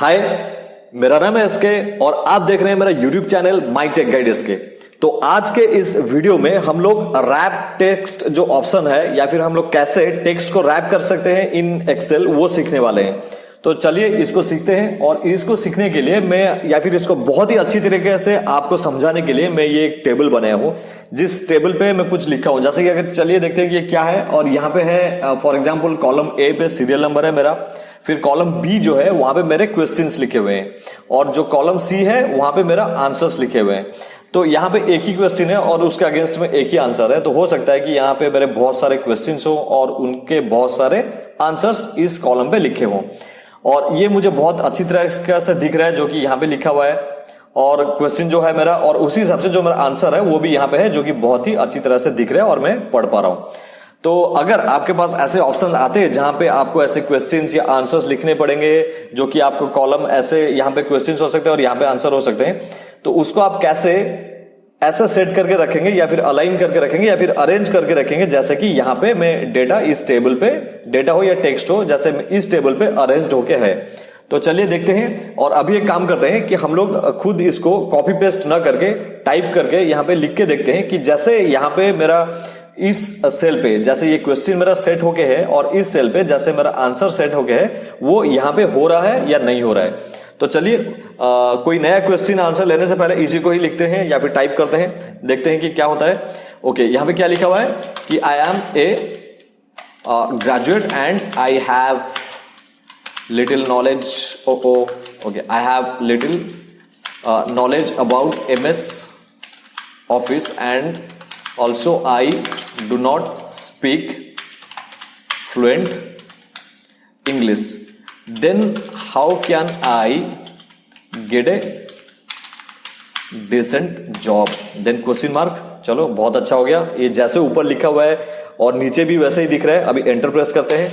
हाय, मेरा नाम है एसके और आप देख रहे हैं मेरा YouTube channel my tech guide SK. तो आज के इस वीडियो में हम लोग रैप टेक्स्ट जो ऑप्शन है या फिर हम लोग कैसे टेक्स्ट को रैप कर सकते हैं इन एक्सेल वो सीखने वाले हैं। तो चलिए इसको सीखते हैं। और इसको सीखने के लिए मैं या फिर इसको बहुत ही अच्छी तरीके से आपको समझाने के लिए मैं ये एक टेबल बनाया हूं, जिस टेबल पे मैं कुछ लिखा हूं। जैसे कि अगर चलिए देखते हैं कि ये क्या है। और यहाँ पे है फॉर एग्जांपल कॉलम ए पे सीरियल नंबर है मेरा, फिर कॉलम बी जो है वहां पे मेरे क्वेश्चंस लिखे हुए हैं, और जो कॉलम सी है वहां पे मेरा आंसर्स लिखे हुए हैं। तो यहाँ पे एक ही क्वेश्चन है और उसके अगेंस्ट में एक ही आंसर है। तो हो सकता है कि यहाँ पे मेरे बहुत सारे क्वेश्चंस हो और उनके बहुत सारे आंसर्स इस कॉलम पे लिखे हों। और ये मुझे बहुत अच्छी तरह से दिख रहा है जो कि यहाँ पे लिखा हुआ है, और क्वेश्चन जो है मेरा, और उसी हिसाब से जो मेरा आंसर है वो भी यहाँ पे है जो कि बहुत ही अच्छी तरह से दिख रहा है और मैं पढ़ पा रहा हूं। तो अगर आपके पास ऐसे ऑप्शन आते हैं जहां पे आपको ऐसे क्वेश्चंस या आंसर्स लिखने पड़ेंगे, जो कि आपको कॉलम ऐसे यहाँ पे क्वेश्चंस हो सकते हैं और यहाँ पे आंसर हो सकते हैं, तो उसको आप कैसे ऐसा सेट करके रखेंगे या फिर अलाइन करके रखेंगे या फिर अरेंज करके रखेंगे, जैसे कि यहाँ पे मैं डेटा इस टेबल पे डेटा हो या टेक्स्ट हो, जैसे इस टेबल पे अरेंज्ड होके है। तो चलिए देखते हैं। और अभी एक काम करते हैं कि हम लोग खुद इसको कॉपी पेस्ट ना करके टाइप करके यहाँ पे लिख के देखते हैं कि जैसे यहाँ पे मेरा इस सेल पे जैसे ये क्वेश्चन मेरा सेट होके है और इस सेल पे जैसे मेरा आंसर सेट होके है वो यहाँ पे हो रहा है या नहीं हो रहा है। तो चलिए कोई नया क्वेश्चन आंसर लेने से पहले इसी को ही लिखते हैं या फिर टाइप करते हैं, देखते हैं कि क्या होता है। ओके, यहाँ पे क्या लिखा हुआ है कि I am a graduate and I have little knowledge. Okay, I have little knowledge about MS office and also I do not speak fluent English. Then how can I get a decent job? Then question mark। चलो बहुत अच्छा हो गया। ये जैसे ऊपर लिखा हुआ है और नीचे भी वैसे ही दिख रहा है। अभी एंटर प्रेस करते हैं।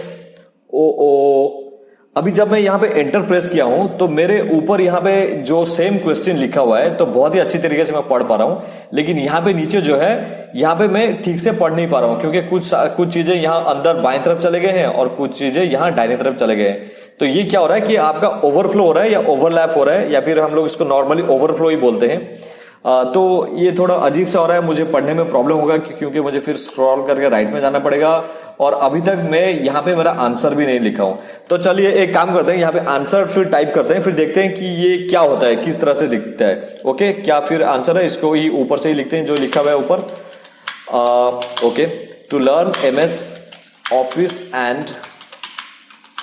अभी जब मैं यहाँ पे एंटर प्रेस किया हूं तो मेरे ऊपर यहाँ पे जो सेम क्वेश्चन लिखा हुआ है तो बहुत ही अच्छी तरीके से मैं पढ़ पा रहा हूं, लेकिन यहाँ पे नीचे जो है यहाँ पे मैं ठीक से पढ़ नहीं पा रहा हूं, क्योंकि कुछ चीजें यहाँ अंदर बाएं तरफ चले गए हैं और कुछ चीजें यहाँ दाहिने तरफ चले गए हैं। तो ये क्या हो रहा है कि आपका ओवरफ्लो हो रहा है या ओवरलैप हो रहा है, या फिर हम लोग इसको नॉर्मली ओवरफ्लो ही बोलते हैं। तो ये थोड़ा अजीब सा हो रहा है, मुझे पढ़ने में प्रॉब्लम होगा क्योंकि मुझे फिर स्क्रॉल करके राइट में जाना पड़ेगा, और अभी तक मैं यहाँ पे मेरा आंसर भी नहीं लिखा हूं। तो चलिए एक काम करते हैं, यहाँ पे आंसर फिर टाइप करते हैं, फिर देखते हैं कि ये क्या होता है, किस तरह से दिखता है। ओके, क्या फिर आंसर है, इसको ही ऊपर से ही लिखते हैं जो लिखा हुआ है ऊपर। Okay, to learn MS office and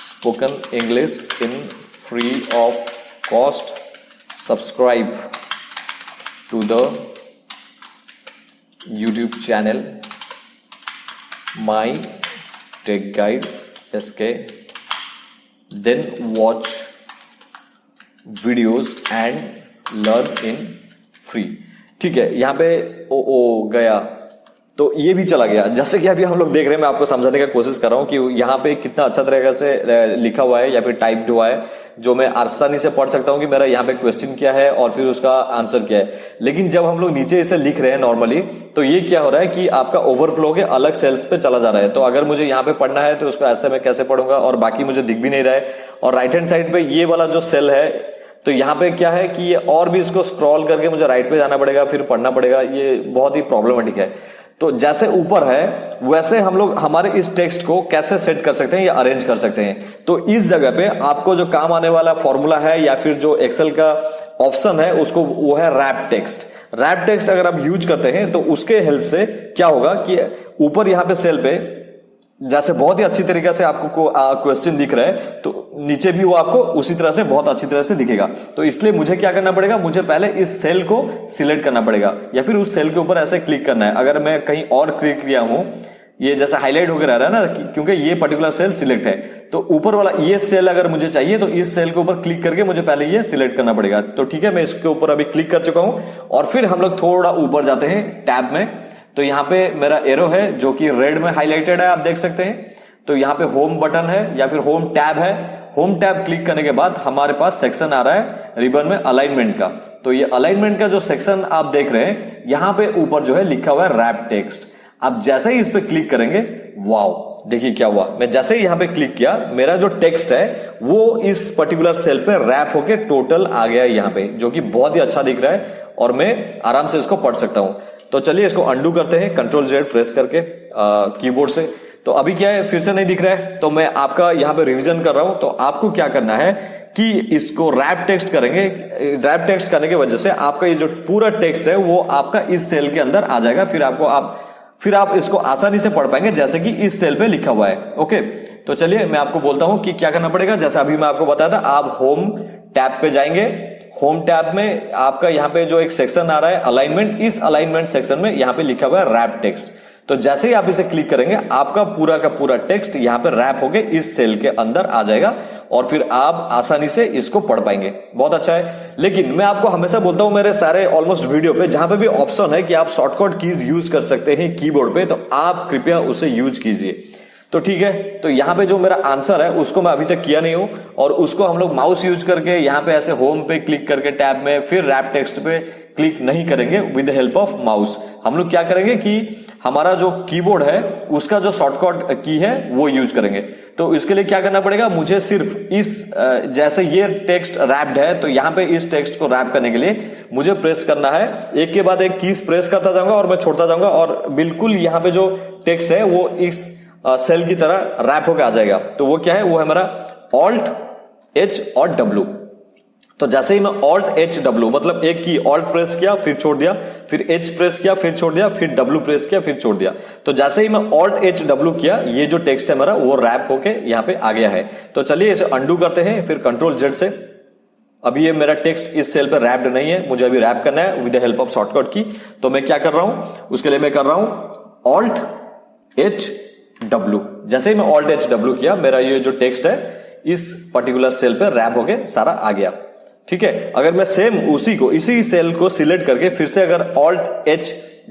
spoken English in free of cost subscribe to the YouTube channel My Tech Guide SK, then watch videos and learn in free। ठीक है, यहाँ पे ओ गया तो ये भी चला गया। जैसे कि अभी हम लोग देख रहे हैं, मैं आपको समझाने का कोशिश कर रहा हूं कि यहाँ पे कितना अच्छा तरीके से लिखा हुआ है या फिर टाइप हुआ है, जो मैं आसानी से पढ़ सकता हूं कि मेरा यहाँ पे क्वेश्चन क्या है और फिर उसका आंसर क्या है। लेकिन जब हम लोग नीचे इसे लिख रहे हैं नॉर्मली, तो ये क्या हो रहा है कि आपका ओवरफ्लो के अलग सेल्स पे चला जा रहा है। तो अगर मुझे यहाँ पे पढ़ना है तो उसको ऐसे मैं कैसे पढ़ूंगा, और बाकी मुझे दिख भी नहीं रहा है। और राइट हैंड साइड पे ये वाला जो सेल है, तो यहाँ पे क्या है कि ये और भी इसको स्क्रॉल करके मुझे राइट पे जाना पड़ेगा, फिर पढ़ना पड़ेगा। ये बहुत ही प्रॉब्लमेटिक है। तो जैसे ऊपर है वैसे हम लोग हमारे इस टेक्स्ट को कैसे सेट कर सकते हैं या अरेंज कर सकते हैं। तो इस जगह पे आपको जो काम आने वाला फॉर्मूला है या फिर जो एक्सेल का ऑप्शन है उसको वो है रैप टेक्स्ट। रैप टेक्स्ट अगर आप यूज करते हैं तो उसके हेल्प से क्या होगा कि ऊपर यहाँ पे सेल पे जैसे बहुत ही अच्छी तरीके से आपको क्वेश्चन दिख रहा है, तो नीचे भी वो आपको उसी तरह से बहुत अच्छी तरह से दिखेगा। तो इसलिए मुझे क्या करना पड़ेगा, मुझे पहले इस सेल को सिलेक्ट करना पड़ेगा या फिर उस सेल के ऊपर ऐसे क्लिक करना है। अगर मैं कहीं और क्लिक किया हूं, ये जैसे हाईलाइट होकर रह रहा है ना, क्योंकि ये पर्टिकुलर सेल सिलेक्ट है, तो ऊपर वाला ये सेल अगर मुझे चाहिए तो इस सेल के ऊपर क्लिक करके मुझे पहले ये सिलेक्ट करना पड़ेगा। तो ठीक है, मैं इसके ऊपर अभी क्लिक कर चुका हूं और फिर हम लोग थोड़ा ऊपर जाते हैं टैब में। तो यहाँ पे मेरा एरो है जो कि रेड में हाईलाइटेड है, आप देख सकते हैं। तो यहाँ पे होम बटन है या फिर होम टैब है। होम टैब क्लिक करने के बाद हमारे पास सेक्शन आ रहा है रिबन में अलाइनमेंट का। तो ये अलाइनमेंट का जो सेक्शन आप देख रहे हैं, यहाँ पे ऊपर जो है लिखा हुआ है रैप टेक्स्ट। आप जैसे ही इस पे क्लिक करेंगे, वाओ, देखिए क्या हुआ, मैं जैसे ही यहां पे क्लिक किया मेरा जो टेक्स्ट है वो इस पर्टिकुलर सेल पे रैप होके टोटल आ गया यहां पे, जो कि बहुत ही अच्छा दिख रहा है और मैं आराम से इसको पढ़ सकता हूं। तो चलिए इसको अंडू करते हैं Ctrl Z प्रेस करके कीबोर्ड से। तो अभी क्या है, फिर से नहीं दिख रहा है, तो मैं आपका यहां पे रिवीजन कर रहा हूं। तो आपको क्या करना है कि इसको रैप टेक्स्ट करेंगे। रैप टेक्स्ट करने की वजह से आपका ये जो पूरा टेक्स्ट है वो आपका इस सेल के अंदर आ जाएगा, फिर आप इसको आसानी से पढ़ पाएंगे जैसे कि इस सेल पे लिखा हुआ है। ओके, तो चलिए मैं आपको बोलता हूं कि क्या करना पड़ेगा। जैसा अभी मैं आपको बताया था, आप होम टैब पे जाएंगे। होम टैब में आपका यहाँ पे जो एक सेक्शन आ रहा है अलाइनमेंट, इस अलाइनमेंट सेक्शन में यहाँ पे लिखा हुआ है रैप टेक्स्ट। तो जैसे ही आप इसे क्लिक करेंगे आपका पूरा का पूरा टेक्स्ट यहाँ पे रैप होके इस सेल के अंदर आ जाएगा और फिर आप आसानी से इसको पढ़ पाएंगे। बहुत अच्छा है। लेकिन मैं आपको हमेशा बोलता हूं मेरे सारे ऑलमोस्ट वीडियो पे, जहां पे भी ऑप्शन है कि आप शॉर्टकट कीज यूज कर सकते हैं कीबोर्ड पे, तो आप कृपया उसे यूज कीजिए। तो ठीक है, तो यहां पे जो मेरा आंसर है उसको मैं अभी तक किया नहीं हूं और उसको हम लोग माउस यूज करके यहां पे ऐसे होम पे क्लिक करके टैब में फिर रैप टेक्स्ट पे क्लिक नहीं करेंगे with the help of mouse. हम लोग क्या करेंगे कि हमारा जो कीबोर्ड है उसका जो शॉर्टकट की है वो यूज करेंगे। तो इसके लिए क्या करना पड़ेगा, मुझे सिर्फ इस जैसे ये टेक्स्ट रैप्ड है तो यहां पे इस टेक्स्ट को रैप करने के लिए मुझे प्रेस करना है, एक के बाद एक कीज प्रेस करता जाऊंगा और मैं छोड़ता जाऊंगा और बिल्कुल यहां पे जो टेक्स्ट है वो इस सेल की तरह रैप होकर आ जाएगा। तो वो क्या है, वो है मेरा Alt H और W। तो जैसे ही मैं Alt H W मतलब एक की Alt प्रेस किया फिर छोड़ दिया, फिर H प्रेस किया फिर छोड़ दिया, फिर W प्रेस किया फिर छोड़ दिया, तो जैसे ही मैं Alt H W किया ये जो टेक्स्ट है मेरा वो रैप होके यहाँ पे आ गया है। तो चलिए इसे अंडू करते हैं फिर Ctrl Z से। अभी ये मेरा टेक्स्ट इस सेल पर रैप्ड नहीं है, मुझे अभी रैप करना है with the help of shortcut की। तो मैं क्या कर रहा हूं, उसके लिए मैं कर रहा हूं Alt H W। जैसे ही मैं Alt H W किया मेरा ये जो टेक्स्ट है इस पर्टिकुलर सेल पे रैप होके सारा आ गया। ठीक है, अगर मैं सेम इसी सेल को सिलेक्ट करके फिर से अगर Alt H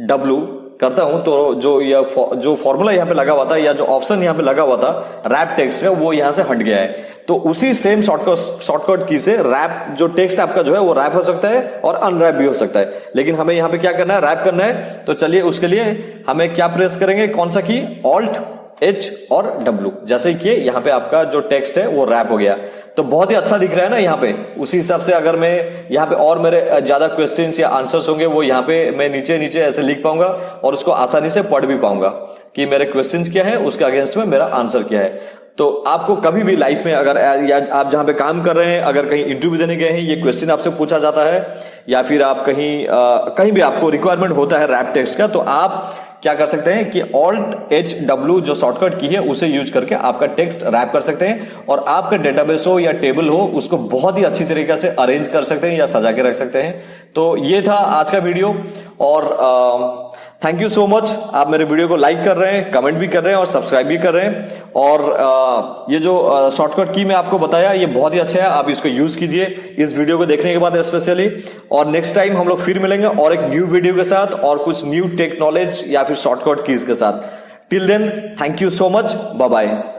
W करता हूं तो जो फॉर्मूला यहां पे लगा हुआ था या जो ऑप्शन यहां पे लगा हुआ था रैप टेक्स्ट का वो यहां से हट गया है। तो उसी सेम शॉर्टकट की से रैप जो टेक्स्ट आपका जो है वो रैप हो सकता है और अनरैप भी हो सकता है। लेकिन हमें यहां पे क्या करना है, रैप करना है। तो चलिए उसके लिए हमें क्या प्रेस करेंगे, कौन सा की, Alt H और W। जैसे ही किए यहाँ पे आपका जो टेक्स्ट है वो रैप हो गया। तो बहुत ही अच्छा दिख रहा है ना यहाँ पे। उसी हिसाब से अगर मैं यहाँ पे और मेरे ज्यादा क्वेश्चंस या आंसर्स होंगे वो यहाँ पे मैं नीचे नीचे ऐसे लिख पाऊंगा और उसको आसानी से पढ़ भी पाऊंगा कि मेरे क्वेश्चंस क्या है, उसके अगेंस्ट में मेरा आंसर क्या है। तो आपको कभी भी लाइफ में अगर या आप जहां पे काम कर रहे हैं, अगर कहीं इंटरव्यू देने गए हैं, ये क्वेश्चन आपसे पूछा जाता है या फिर आप कहीं भी आपको रिक्वायरमेंट होता है रैप टेक्स्ट का, तो आप क्या कर सकते हैं कि Alt H W जो शॉर्टकट की है उसे यूज करके आपका टेक्स्ट रैप कर सकते हैं और आपका डेटाबेस हो या टेबल हो उसको बहुत ही अच्छी तरीके से अरेंज कर सकते हैं या सजा के रख सकते हैं। तो ये था आज का वीडियो और थैंक यू सो मच। आप मेरे वीडियो को लाइक कर रहे हैं, कमेंट भी कर रहे हैं और सब्सक्राइब भी कर रहे हैं। और ये जो शॉर्टकट की मैं आपको बताया ये बहुत ही अच्छा है, आप इसको यूज कीजिए इस वीडियो को देखने के बाद स्पेशली। और नेक्स्ट टाइम हम लोग फिर मिलेंगे और एक न्यू वीडियो के साथ और कुछ न्यू टेक नॉलेज या फिर शॉर्टकट कीज के साथ। Till then thank you so much, bye bye.